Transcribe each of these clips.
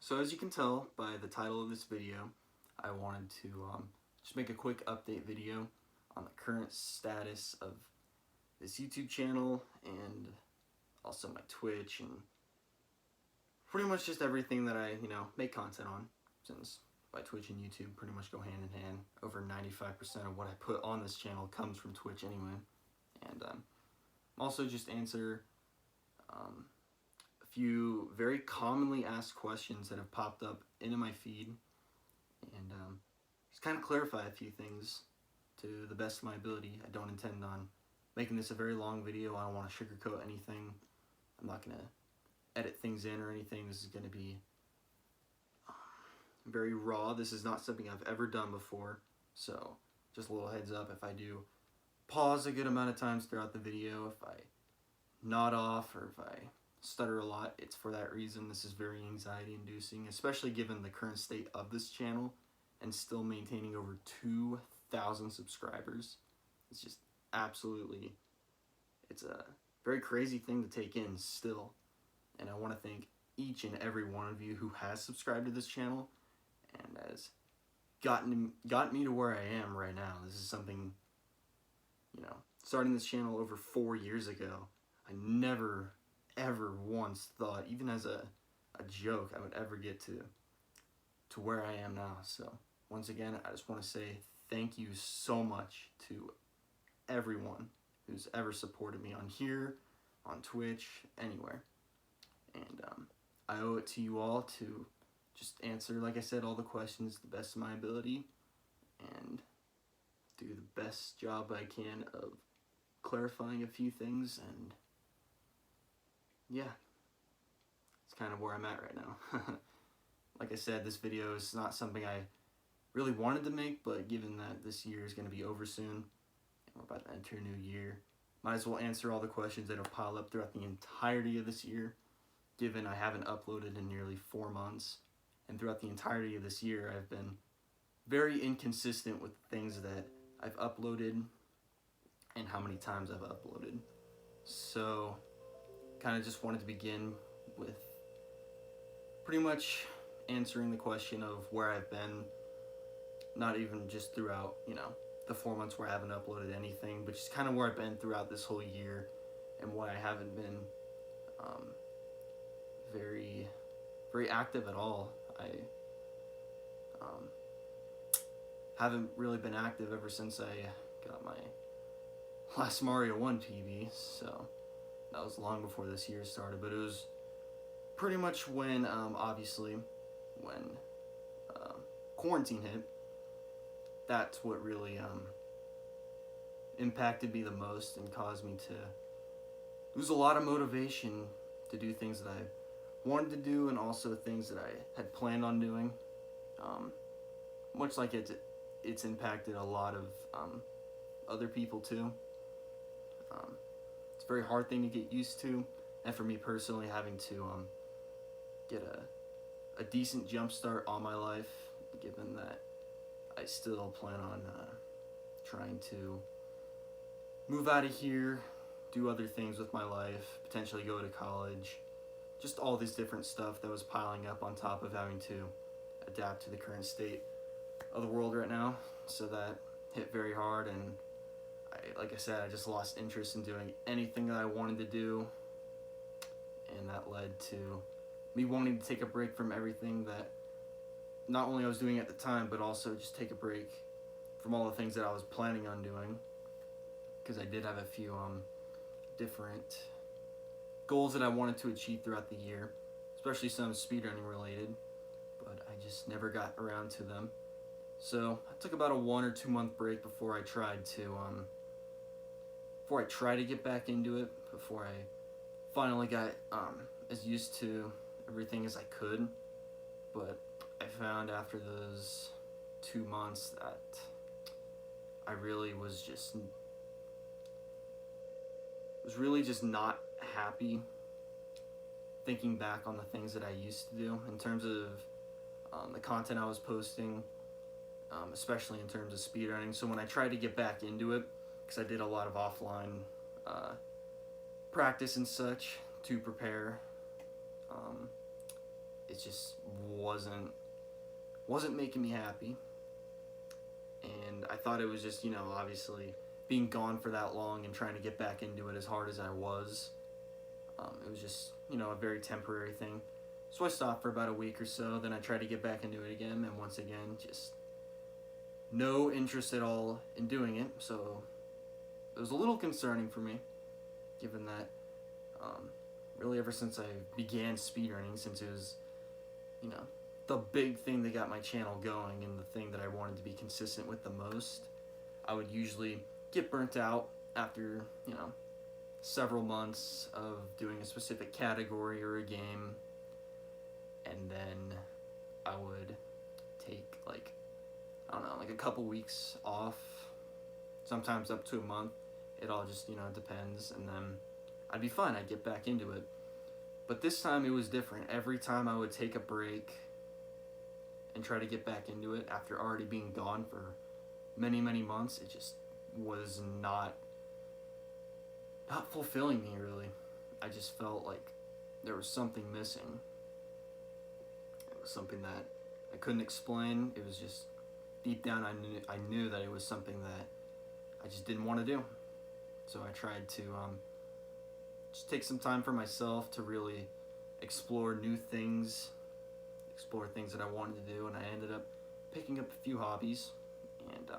So as you can tell by the title of this video, I wanted to just make a quick update video on the current status of this YouTube channel and also my Twitch and pretty much just everything that I, make content on, since my Twitch and YouTube pretty much go hand in hand. Over 95% of what I put on this channel comes from Twitch anyway. And also just answer a few very commonly asked questions that have popped up into my feed, and just kind of clarify a few things to the best of my ability. I don't intend on making this a very long video. I don't want to sugarcoat anything. I'm not going to edit things in or anything. This is going to be very raw. This is not something I've ever done before, so just a little heads up if I do pause a good amount of times throughout the video, if I nod off, or if I stutter a lot, it's for that reason. This is very anxiety inducing, especially given the current state of this channel and still maintaining over 2,000 subscribers. It's just absolutely, it's a very crazy thing to take in still. And I want to thank each and every one of you who has subscribed to this channel and has gotten me to where I am right now. This is something, starting this channel over 4 years ago, I never ever once thought, even as a joke, I would ever get to where I am now. So once again, I just want to say thank you so much to everyone who's ever supported me on here, on Twitch, anywhere. And I owe it to you all to just answer, like I said, all the questions to the best of my ability and do the best job I can of clarifying a few things. And yeah, it's kind of where I'm at right now. Like I said, this video is not something I really wanted to make, but given that this year is going to be over soon and we're about to enter a new year, might as well answer all the questions that have piled up throughout the entirety of this year, given I haven't uploaded in nearly 4 months. And throughout the entirety of this year, I've been very inconsistent with things that I've uploaded and how many times I've uploaded. So kind of just wanted to begin with pretty much answering the question of where I've been, not even just throughout, the 4 months where I haven't uploaded anything, but just kind of where I've been throughout this whole year and why I haven't been very active at all. I haven't really been active ever since I got my last Mario 1 PB, so that was long before this year started, but it was pretty much when, obviously, when quarantine hit. That's what really impacted me the most and caused me to lose a lot of motivation to do things that I wanted to do and also things that I had planned on doing. Much like it's impacted a lot of other people too. It's a very hard thing to get used to, and for me personally, having to get a decent jump start on my life, given that I still plan on trying to move out of here, do other things with my life, potentially go to college, just all this different stuff that was piling up on top of having to adapt to the current state of the world right now. So that hit very hard, and like I said, I just lost interest in doing anything that I wanted to do, and that led to me wanting to take a break from everything that not only I was doing at the time, but also just take a break from all the things that I was planning on doing, because I did have a few different goals that I wanted to achieve throughout the year, especially some speedrunning related, but I just never got around to them. So I took about a 1 or 2 month break before I tried to get back into it, before I finally got as used to everything as I could. But I found after those 2 months that I really was really just not happy thinking back on the things that I used to do in terms of the content I was posting, especially in terms of speedrunning. So when I tried to get back into it, because I did a lot of offline practice and such to prepare, it it just wasn't making me happy. And I thought it was just, obviously being gone for that long and trying to get back into it as hard as I was. It was just, a very temporary thing. So I stopped for about a week or so, then I tried to get back into it again, and once again, just no interest at all in doing it. So it was a little concerning for me, given that really ever since I began speedrunning, since it was, the big thing that got my channel going and the thing that I wanted to be consistent with the most, I would usually get burnt out after, several months of doing a specific category or a game, and then I would take like a couple weeks off, sometimes up to a month. It all just, depends, and then I'd be fine. I'd get back into it. But this time it was different. Every time I would take a break and try to get back into it after already being gone for many, many months, it just was not fulfilling me, really. I just felt like there was something missing. It was something that I couldn't explain. It was just deep down I knew that it was something that I just didn't want to do. So I tried to just take some time for myself to really explore new things, explore things that I wanted to do, and I ended up picking up a few hobbies, and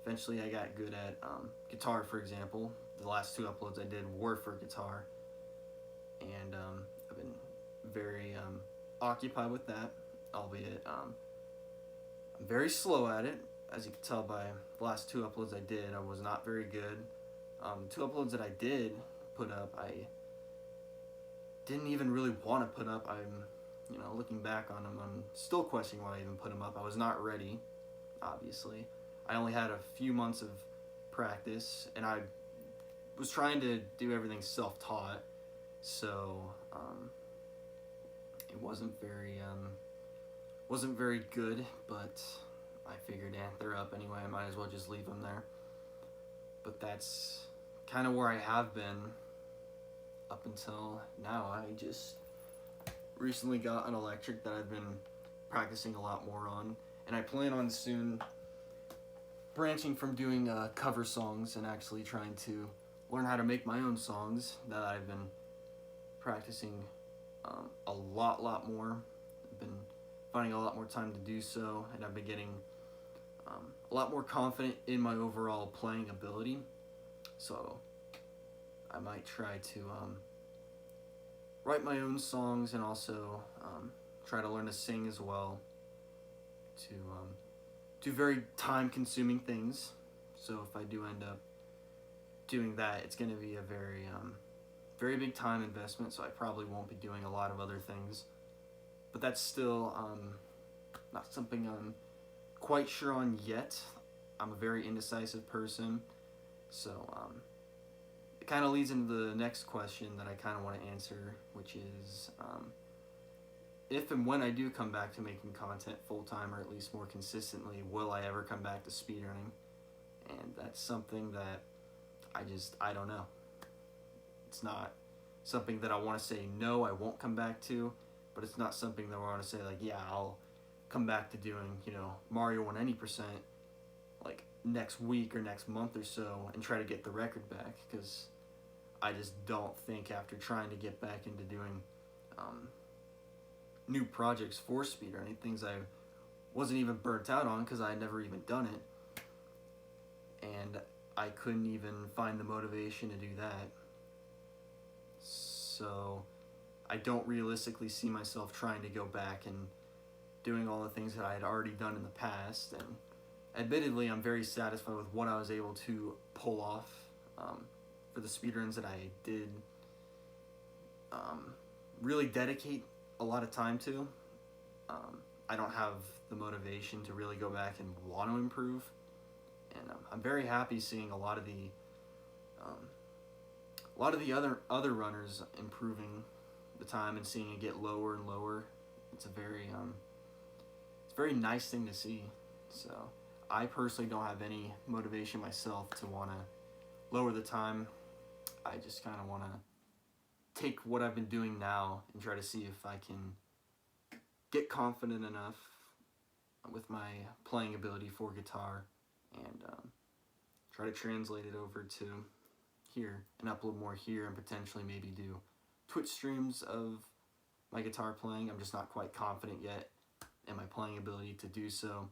eventually I got good at guitar, for example. The last 2 uploads I did were for guitar, and I've been very occupied with that, albeit I'm very slow at it. As you can tell by the last 2 uploads I did, I was not very good. 2 uploads that I did put up, I didn't even really want to put up. I'm, looking back on them, I'm still questioning why I even put them up. I was not ready, obviously. I only had a few months of practice, and I was trying to do everything self-taught, so it wasn't very good, but I figured, they're up anyway, I might as well just leave them there. But that's kind of where I have been up until now. I just recently got an electric that I've been practicing a lot more on, and I plan on soon branching from doing cover songs and actually trying to learn how to make my own songs that I've been practicing a lot more. I've been finding a lot more time to do so, and I've been getting a lot more confident in my overall playing ability. So I might try to write my own songs and also try to learn to sing as well, to do very time-consuming things. So if I do end up doing that, it's going to be a very big time investment, so I probably won't be doing a lot of other things. But that's still not something I'm quite sure on yet. I'm a very indecisive person, so it kind of leads into the next question that I kind of want to answer, which is if and when I do come back to making content full-time, or at least more consistently, will I ever come back to speedrunning? And that's something that I don't know. It's not something that I want to say, no, I won't come back to, but it's not something that I want to say, like, yeah, I'll come back to doing, Mario 190% like next week or next month or so and try to get the record back, because I just don't think, after trying to get back into doing new projects for speedrunning, things I wasn't even burnt out on because I had never even done it, and I couldn't even find the motivation to do that. So I don't realistically see myself trying to go back and doing all the things that I had already done in the past. And admittedly, I'm very satisfied with what I was able to pull off for the speedruns that I did really dedicate a lot of time to. I don't have the motivation to really go back and want to improve, and I'm very happy seeing a lot of the other runners improving the time and seeing it get lower and lower. It's a very nice thing to see. So I personally don't have any motivation myself to want to lower the time. I just kind of want to take what I've been doing now and try to see if I can get confident enough with my playing ability for guitar and try to translate it over to here and upload more here and potentially maybe do Twitch streams of my guitar playing. I'm just not quite confident yet in my playing ability to do so.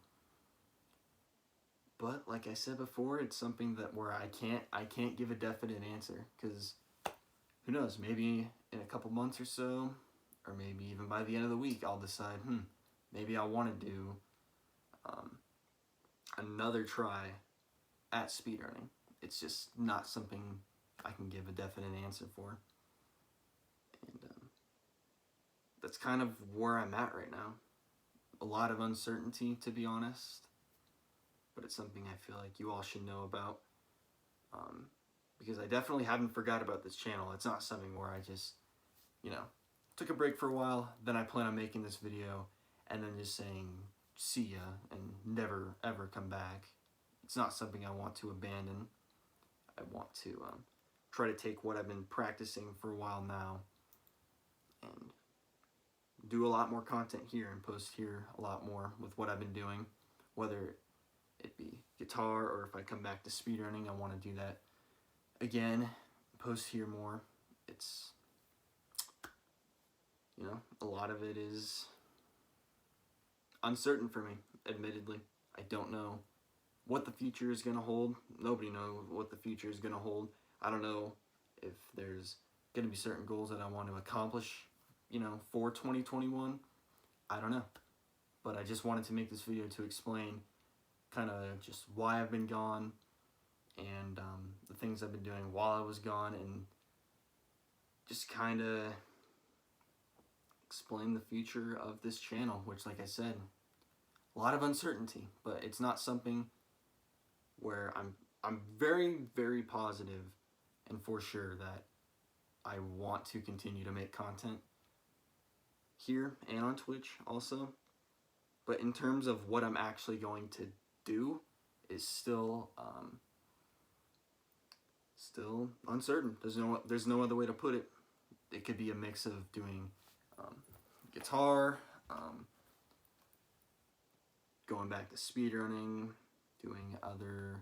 But like I said before, it's something that where I can't give a definite answer, because who knows, maybe in a couple months or so, or maybe even by the end of the week, I'll decide, maybe I want to do another try at speedrunning. It's just not something I can give a definite answer for. And that's kind of where I'm at right now. A lot of uncertainty, to be honest, but it's something I feel like you all should know about, because I definitely haven't forgot about this channel. It's not something where I just, took a break for a while, then I plan on making this video, and then just saying, see ya, and never ever come back. It's not something I want to abandon. I want to try to take what I've been practicing for a while now and do a lot more content here and post here a lot more with what I've been doing, whether it be guitar or if I come back to speedrunning, I want to do that again, post here more. It's, a lot of it is uncertain for me, admittedly. I don't know what the future is going to hold. Nobody knows what the future is going to hold. I don't know if there's going to be certain goals that I want to accomplish, for 2021. I don't know. But I just wanted to make this video to explain kind of just why I've been gone and the things I've been doing while I was gone, and just kind of explain the future of this channel, which, like I said, a lot of uncertainty, but it's not something where I'm very, very positive and for sure that I want to continue to make content here and on Twitch also. But in terms of what I'm actually going to do is still uncertain. There's no other way to put it. It could be a mix of doing guitar, going back to speedrunning, doing other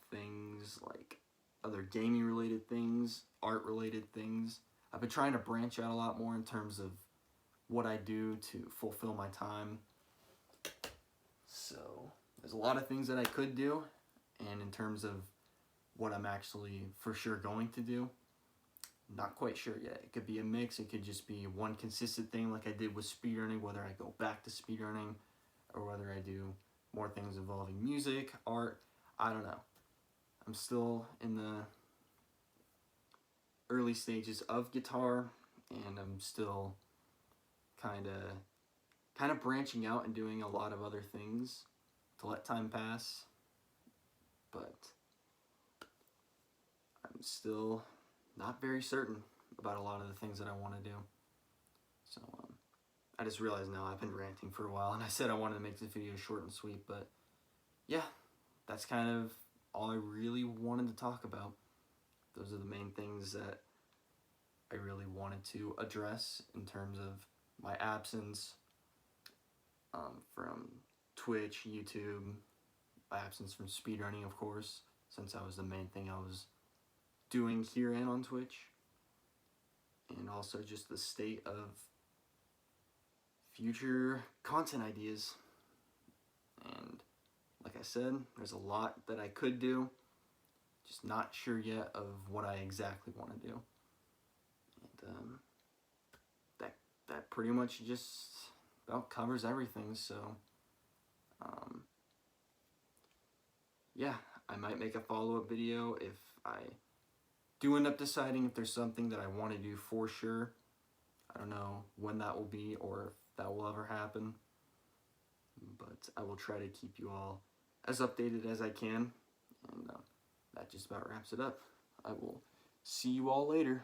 things like other gaming related things, art related things. I've been trying to branch out a lot more in terms of what I do to fulfill my time. So there's a lot of things that I could do, and in terms of what I'm actually for sure going to do, not quite sure yet. It could be a mix. It could just be one consistent thing like I did with speedrunning, whether I go back to speedrunning or whether I do more things involving music, art. I don't know. I'm still in the early stages of guitar, and I'm still kind of branching out and doing a lot of other things to let time pass, but I'm still not very certain about a lot of the things that I want to do. So I just realized now I've been ranting for a while, and I said I wanted to make this video short and sweet, but yeah, that's kind of all I really wanted to talk about. Those are the main things that I really wanted to address in terms of my absence from Twitch, YouTube, my absence from speedrunning, of course, since that was the main thing I was doing here and on Twitch, and also just the state of future content ideas. And like I said, there's a lot that I could do, just not sure yet of what I exactly want to do. And that pretty much just about covers everything. So yeah, I might make a follow-up video if I do end up deciding if there's something that I want to do for sure. I don't know when that will be or if that will ever happen, but I will try to keep you all as updated as I can. And that just about wraps it up. I will see you all later.